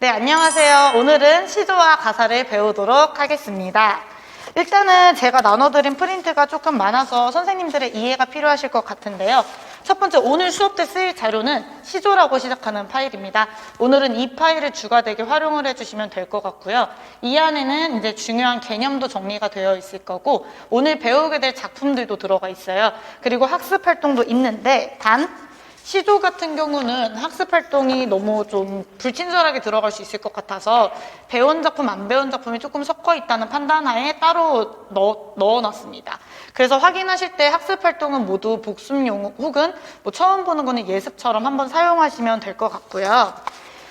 네, 안녕하세요. 오늘은 시조와 가사를 배우도록 하겠습니다. 일단은 제가 나눠드린 프린트가 조금 많아서 선생님들의 이해가 필요하실 것 같은데요. 첫 번째, 오늘 수업 때 쓰일 자료는 시조라고 시작하는 파일입니다. 오늘은 이 파일을 주가 되게 활용을 해주시면 될 것 같고요. 이 안에는 이제 중요한 개념도 정리가 되어 있을 거고, 오늘 배우게 될 작품들도 들어가 있어요. 그리고 학습 활동도 있는데, 시조 같은 경우는 학습 활동이 너무 좀 불친절하게 들어갈 수 있을 것 같아서 배운 작품, 안 배운 작품이 조금 섞어 있다는 판단하에 따로 넣어놨습니다. 그래서 확인하실 때 학습 활동은 모두 복습용 혹은 뭐 처음 보는 거는 예습처럼 한번 사용하시면 될 것 같고요.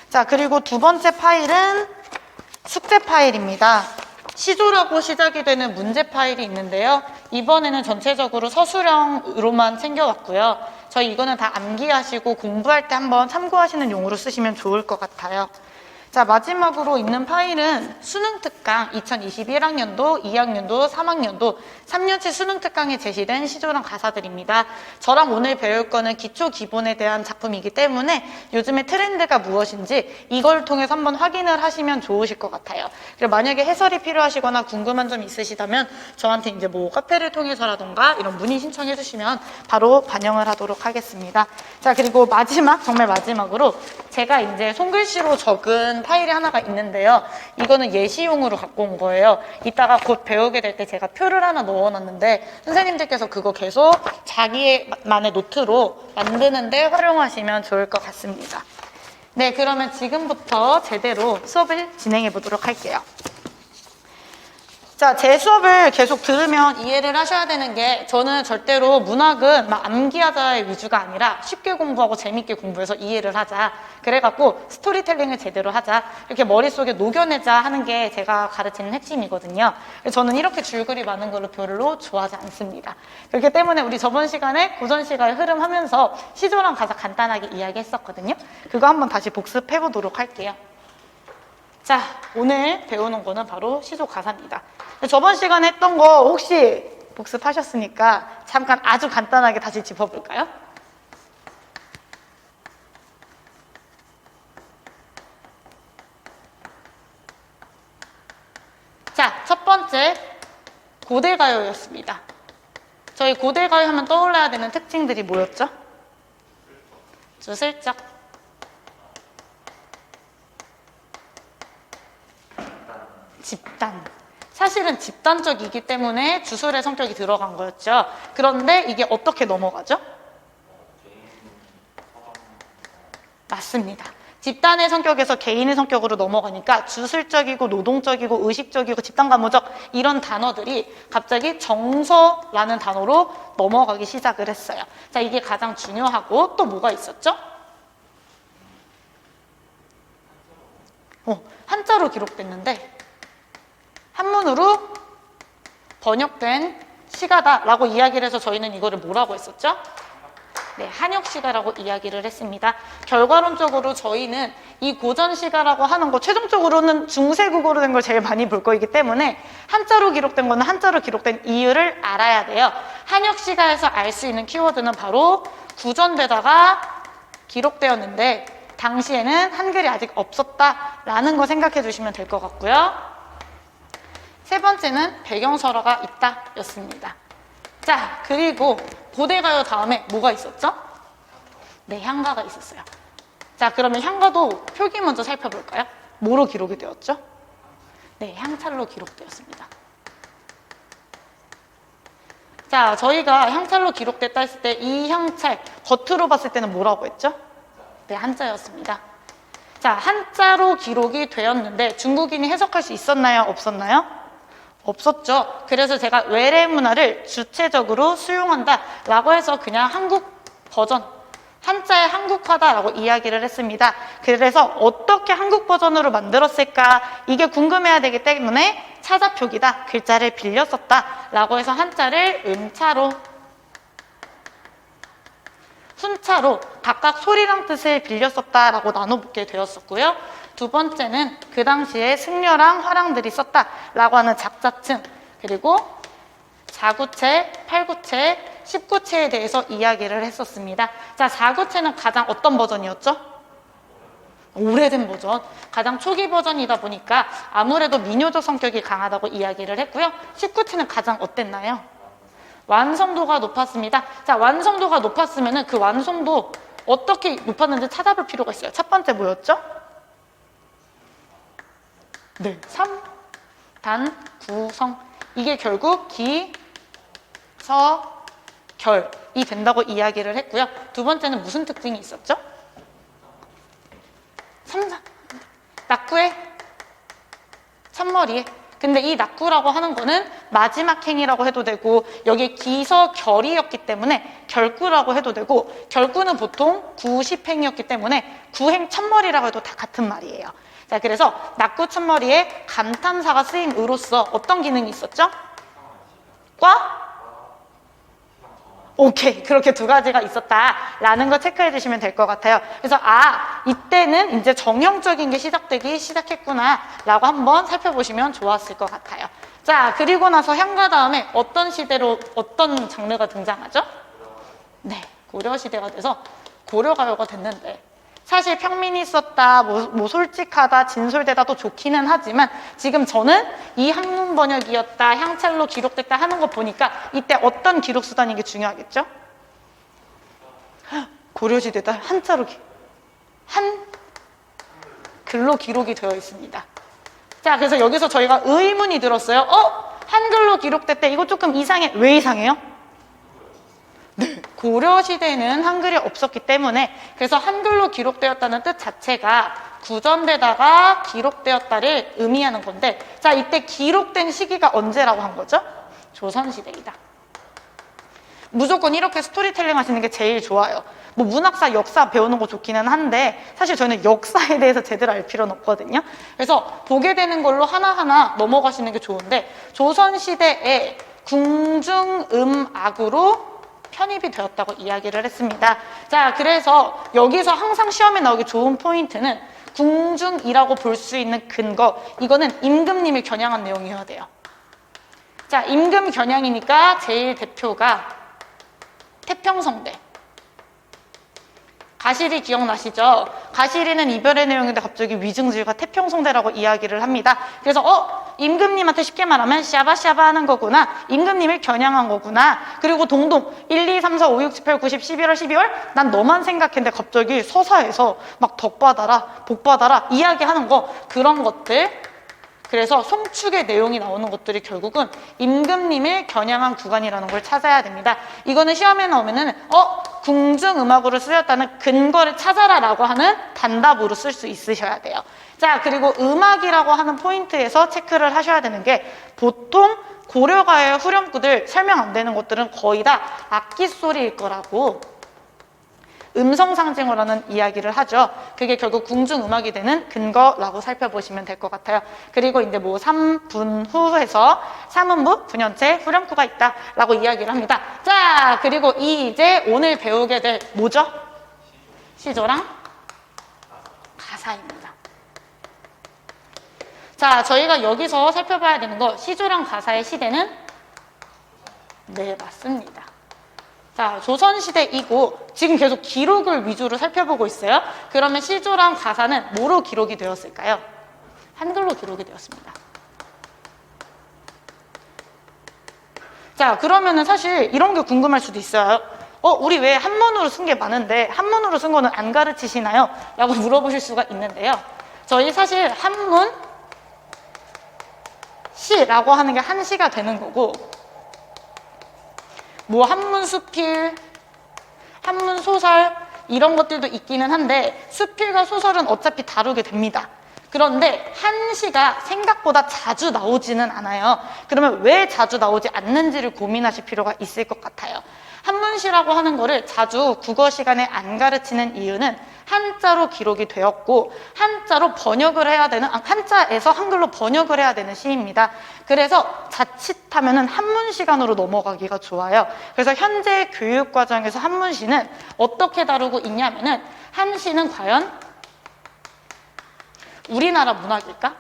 자, 그리고 두 번째 파일은 숙제 파일입니다. 시조라고 시작이 되는 문제 파일이 있는데요. 이번에는 전체적으로 서술형으로만 챙겨왔고요. 저희 이거는 다 암기하시고 공부할 때 한번 참고하시는 용으로 쓰시면 좋을 것 같아요. 자, 마지막으로 있는 파일은 수능특강 2021학년도, 2학년도, 3학년도 3년치 수능특강에 제시된 시조랑 가사들입니다. 저랑 오늘 배울 거는 기초 기본에 대한 작품이기 때문에 요즘의 트렌드가 무엇인지 이걸 통해서 한번 확인을 하시면 좋으실 것 같아요. 그리고 만약에 해설이 필요하시거나 궁금한 점 있으시다면 저한테 이제 뭐 카페를 통해서라던가 이런 문의 신청해 주시면 바로 반영을 하도록 하겠습니다. 자, 그리고 정말 마지막으로 제가 이제 손글씨로 적은 파일이 하나가 있는데요. 이거는 예시용으로 갖고 온 거예요. 이따가 곧 배우게 될 때 제가 표를 하나 넣어놨는데 선생님들께서 그거 계속 자기만의 노트로 만드는데 활용하시면 좋을 것 같습니다. 네, 그러면 지금부터 제대로 수업을 진행해 보도록 할게요. 자, 제 수업을 계속 들으면 이해를 하셔야 되는 게 저는 절대로 문학은 막 암기하자의 위주가 아니라 쉽게 공부하고 재밌게 공부해서 이해를 하자. 그래갖고 스토리텔링을 제대로 하자. 이렇게 머릿속에 녹여내자 하는 게 제가 가르치는 핵심이거든요. 저는 이렇게 줄거리 많은 걸로 별로 좋아하지 않습니다. 그렇기 때문에 우리 저번 시간에 고전 시가의 흐름 하면서 시조랑 가사 간단하게 이야기했었거든요. 그거 한번 다시 복습해 보도록 할게요. 자, 오늘 배우는 거는 바로 시조 가사입니다. 저번 시간에 했던 거 혹시 복습하셨으니까 잠깐 아주 간단하게 다시 짚어볼까요? 자, 첫 번째 고대가요였습니다. 저희 고대가요 하면 떠올라야 되는 특징들이 뭐였죠? 주슬적, 집단. 사실은 집단적이기 때문에 주술의 성격이 들어간 거였죠. 그런데 이게 어떻게 넘어가죠? 맞습니다. 집단의 성격에서 개인의 성격으로 넘어가니까 주술적이고 노동적이고 의식적이고 집단가무적 이런 단어들이 갑자기 정서라는 단어로 넘어가기 시작을 했어요. 자, 이게 가장 중요하고 또 뭐가 있었죠? 한자로 기록됐는데 한문으로 번역된 시가다라고 이야기를 해서 저희는 이거를 뭐라고 했었죠? 네, 한역시가라고 이야기를 했습니다. 결과론적으로 저희는 이 고전시가라고 하는 거 최종적으로는 중세국어로 된 걸 제일 많이 볼 거이기 때문에 한자로 기록된 거는 한자로 기록된 이유를 알아야 돼요. 한역시가에서 알 수 있는 키워드는 바로 구전되다가 기록되었는데 당시에는 한글이 아직 없었다라는 거 생각해 주시면 될 것 같고요. 세 번째는 배경설화가 있다 였습니다. 자, 그리고 고대가요 다음에 뭐가 있었죠? 네, 향가가 있었어요. 자, 그러면 향가도 표기 먼저 살펴볼까요? 뭐로 기록이 되었죠? 네, 향찰로 기록되었습니다. 자, 저희가 향찰로 기록됐다 했을 때 이 향찰 겉으로 봤을 때는 뭐라고 했죠? 네, 한자였습니다. 자, 한자로 기록이 되었는데 중국인이 해석할 수 있었나요? 없었나요? 없었죠. 그래서 제가 외래 문화를 주체적으로 수용한다라고 해서 그냥 한국 버전, 한자의 한국화다라고 이야기를 했습니다. 그래서 어떻게 한국 버전으로 만들었을까? 이게 궁금해야 되기 때문에 차자표기다, 글자를 빌려 썼다라고 해서 한자를 음차로, 훈차로 각각 소리랑 뜻을 빌려 썼다라고 나눠보게 되었었고요. 두 번째는 그 당시에 승려랑 화랑들이 썼다라고 하는 작자층, 그리고 4구체, 8구체, 10구체에 대해서 이야기를 했었습니다. 자, 4구체는 가장 어떤 버전이었죠? 오래된 버전, 가장 초기 버전이다 보니까 아무래도 민요적 성격이 강하다고 이야기를 했고요. 19T는 가장 어땠나요? 완성도가 높았습니다. 자, 완성도가 높았으면 그 완성도 어떻게 높았는지 찾아볼 필요가 있어요. 첫 번째 뭐였죠? 네, 3, 단, 구성. 이게 결국 기, 서, 결이 된다고 이야기를 했고요. 두 번째는 무슨 특징이 있었죠? 3, 4. 낙구에 첫머리에. 근데 이 낙구라고 하는 거는 마지막 행이라고 해도 되고 여기에 기서 결이었기 때문에 결구라고 해도 되고 결구는 보통 구십행이었기 때문에 구행 첫머리라고 해도 다 같은 말이에요. 자, 그래서 낙구 첫머리에 감탄사가 쓰임으로써 어떤 기능이 있었죠? 과? 오케이, 그렇게 두 가지가 있었다라는 거 체크해 주시면 될 것 같아요. 그래서 이때는 이제 정형적인 게 시작되기 시작했구나 라고 한번 살펴보시면 좋았을 것 같아요. 자, 그리고 나서 향가 다음에 어떤 시대로 어떤 장르가 등장하죠? 네, 고려시대가 돼서 고려가요가 됐는데 사실 평민이 썼다, 뭐 솔직하다, 진솔되다도 좋기는 하지만 지금 저는 이 한문 번역이었다, 향찰로 기록됐다 하는 거 보니까 이때 어떤 기록 수단인 게 중요하겠죠? 고려시대다 한자로 한글로 기록이 되어 있습니다. 자, 그래서 여기서 저희가 의문이 들었어요. 한글로 기록됐대. 이거 조금 이상해. 왜 이상해요? 네, 고려시대에는 한글이 없었기 때문에 그래서 한글로 기록되었다는 뜻 자체가 구전되다가 기록되었다를 의미하는 건데 자, 이때 기록된 시기가 언제라고 한 거죠? 조선시대이다. 무조건 이렇게 스토리텔링 하시는 게 제일 좋아요. 뭐 문학사, 역사 배우는 거 좋기는 한데 사실 저희는 역사에 대해서 제대로 알 필요는 없거든요. 그래서 보게 되는 걸로 하나하나 넘어가시는 게 좋은데 조선시대에 궁중음악으로 편입이 되었다고 이야기를 했습니다. 자, 그래서 여기서 항상 시험에 나오기 좋은 포인트는 궁중이라고 볼 수 있는 근거, 이거는 임금님을 겨냥한 내용이어야 돼요. 자, 임금 겨냥이니까 제일 대표가 태평성대. 가시리 기억나시죠? 가시리는 이별의 내용인데 갑자기 위증질과 태평성대라고 이야기를 합니다. 그래서 임금님한테 쉽게 말하면 샤바샤바 하는 거구나. 임금님을 겨냥한 거구나. 그리고 동동 1, 2, 3, 4, 5, 6, 7, 8, 9, 10, 11월, 12월 난 너만 생각했는데 갑자기 서사에서 막 덕받아라, 복받아라 이야기하는 거 그런 것들. 그래서 송축의 내용이 나오는 것들이 결국은 임금님을 겨냥한 구간이라는 걸 찾아야 됩니다. 이거는 시험에 나오면은 궁중음악으로 쓰였다는 근거를 찾아라라고 하는 단답으로 쓸 수 있으셔야 돼요. 자, 그리고 음악이라고 하는 포인트에서 체크를 하셔야 되는 게 보통 고려가의 후렴구들 설명 안 되는 것들은 거의 다 악기 소리일 거라고 음성 상징어라는 이야기를 하죠. 그게 결국 궁중음악이 되는 근거라고 살펴보시면 될 것 같아요. 그리고 이제 뭐 3분후에서 3음부, 분연체, 후렴구가 있다라고 이야기를 합니다. 자, 그리고 이제 오늘 배우게 될 뭐죠? 시조랑 가사입니다. 자, 저희가 여기서 살펴봐야 되는 거 시조랑 가사의 시대는 네, 맞습니다. 자, 조선시대이고 지금 계속 기록을 위주로 살펴보고 있어요. 그러면 시조랑 가사는 뭐로 기록이 되었을까요? 한글로 기록이 되었습니다. 자, 그러면은 사실 이런 게 궁금할 수도 있어요. 우리 왜 한문으로 쓴 게 많은데 한문으로 쓴 거는 안 가르치시나요? 라고 물어보실 수가 있는데요. 저희 사실 한문 시라고 하는 게 한시가 되는 거고 뭐 한문 수필, 한문 소설 이런 것들도 있기는 한데 수필과 소설은 어차피 다루게 됩니다. 그런데 한시가 생각보다 자주 나오지는 않아요. 그러면 왜 자주 나오지 않는지를 고민하실 필요가 있을 것 같아요. 한문시라고 하는 거를 자주 국어 시간에 안 가르치는 이유는 한자로 기록이 되었고 한자로 번역을 해야 되는 한자에서 한글로 번역을 해야 되는 시입니다. 그래서 자칫하면은 한문 시간으로 넘어가기가 좋아요. 그래서 현재 교육 과정에서 한문시는 어떻게 다루고 있냐면은 한시는 과연 우리나라 문학일까?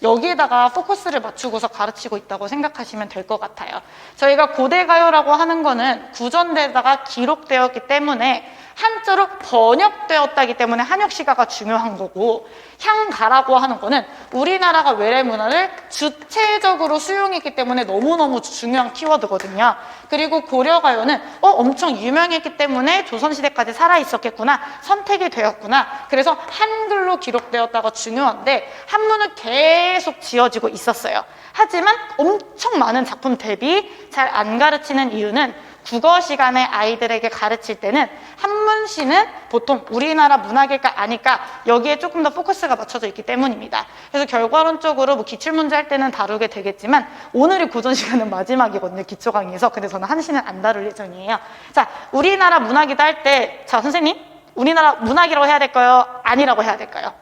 여기에다가 포커스를 맞추고서 가르치고 있다고 생각하시면 될 것 같아요. 저희가 고대가요라고 하는 거는 구전되다가 기록되었기 때문에 한자로 번역되었다기 때문에 한역시가가 중요한 거고, 향가라고 하는 거는 우리나라가 외래 문화를 주체적으로 수용했기 때문에 너무너무 중요한 키워드거든요. 그리고 고려가요는 엄청 유명했기 때문에 조선시대까지 살아있었겠구나, 선택이 되었구나, 그래서 한글로 기록되었다가 중요한데 한문은 계속 지어지고 있었어요. 하지만 엄청 많은 작품 대비 잘 안 가르치는 이유는 국어 시간에 아이들에게 가르칠 때는 한문시는 보통 우리나라 문학일까 아닐까 여기에 조금 더 포커스가 맞춰져 있기 때문입니다. 그래서 결과론적으로 뭐 기출문제 할 때는 다루게 되겠지만 오늘이 고전 시간은 마지막이거든요. 기초 강의에서. 근데 저는 한시는 안 다룰 예정이에요. 자, 우리나라 문학이다 할 때, 자, 선생님, 우리나라 문학이라고 해야 될까요? 아니라고 해야 될까요?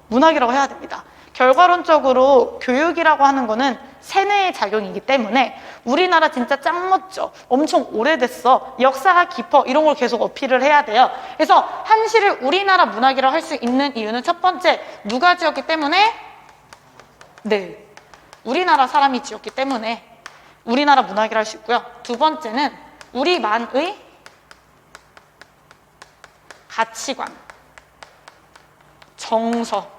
문학이라고 해야 됩니다. 결과론적으로 교육이라고 하는 거는 세뇌의 작용이기 때문에 우리나라 진짜 짱 멋져, 엄청 오래됐어, 역사가 깊어, 이런 걸 계속 어필을 해야 돼요. 그래서 한시를 우리나라 문학이라고 할 수 있는 이유는 첫 번째, 누가 지었기 때문에? 네, 우리나라 사람이 지었기 때문에 우리나라 문학이라고 할 수 있고요. 두 번째는 우리만의 가치관, 정서,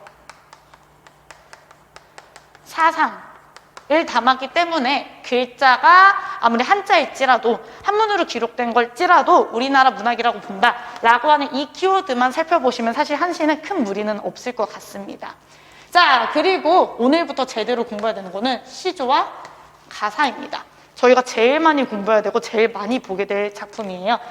사상을 담았기 때문에 글자가 아무리 한자일지라도 한문으로 기록된 걸지라도 우리나라 문학이라고 본다라고 하는 이 키워드만 살펴보시면 사실 한시는 큰 무리는 없을 것 같습니다. 자, 그리고 오늘부터 제대로 공부해야 되는 거는 시조와 가사입니다. 저희가 제일 많이 공부해야 되고 제일 많이 보게 될 작품이에요.